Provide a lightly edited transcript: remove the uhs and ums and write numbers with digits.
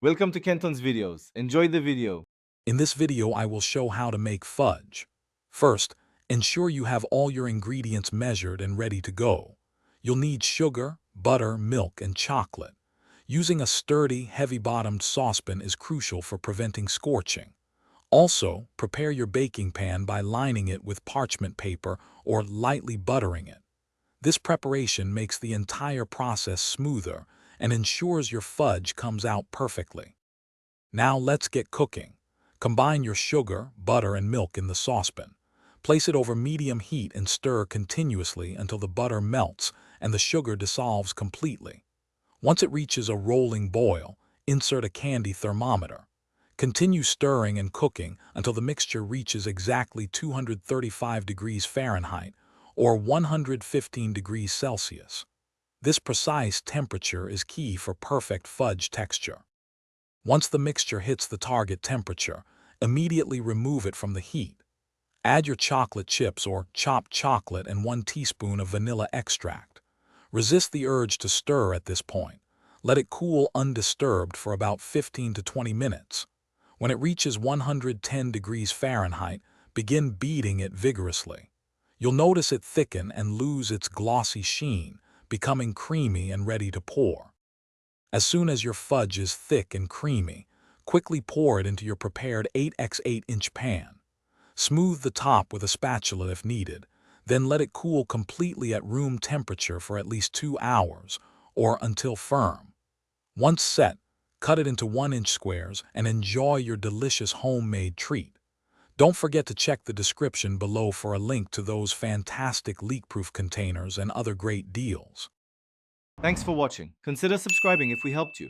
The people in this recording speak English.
Welcome to Kenton's videos. Enjoy the video. In this video, I will show how to make fudge. First, ensure you have all your ingredients measured and ready to go. You'll need sugar, butter, milk, and chocolate. Using a sturdy, heavy-bottomed saucepan is crucial for preventing scorching. Also, prepare your baking pan by lining it with parchment paper or lightly buttering it. This preparation makes the entire process smoother and ensures your fudge comes out perfectly. Now let's get cooking. Combine your sugar, butter, and milk in the saucepan. Place it over medium heat and stir continuously until the butter melts and the sugar dissolves completely. Once it reaches a rolling boil, insert a candy thermometer. Continue stirring and cooking until the mixture reaches exactly 235 degrees Fahrenheit or 115 degrees Celsius. This precise temperature is key for perfect fudge texture. Once the mixture hits the target temperature, immediately remove it from the heat. Add your chocolate chips or chopped chocolate and 1 teaspoon of vanilla extract. Resist the urge to stir at this point. Let it cool undisturbed for about 15 to 20 minutes. When it reaches 110 degrees Fahrenheit, begin beating it vigorously. You'll notice it thicken and lose its glossy sheen, becoming creamy and ready to pour. As soon as your fudge is thick and creamy, quickly pour it into your prepared 8x8-inch pan. Smooth the top with a spatula if needed, then let it cool completely at room temperature for at least 2 hours, or until firm. Once set, cut it into 1-inch squares and enjoy your delicious homemade treat. Don't forget to check the description below for a link to those fantastic leak-proof containers and other great deals. Thanks for watching. Consider subscribing if we helped you.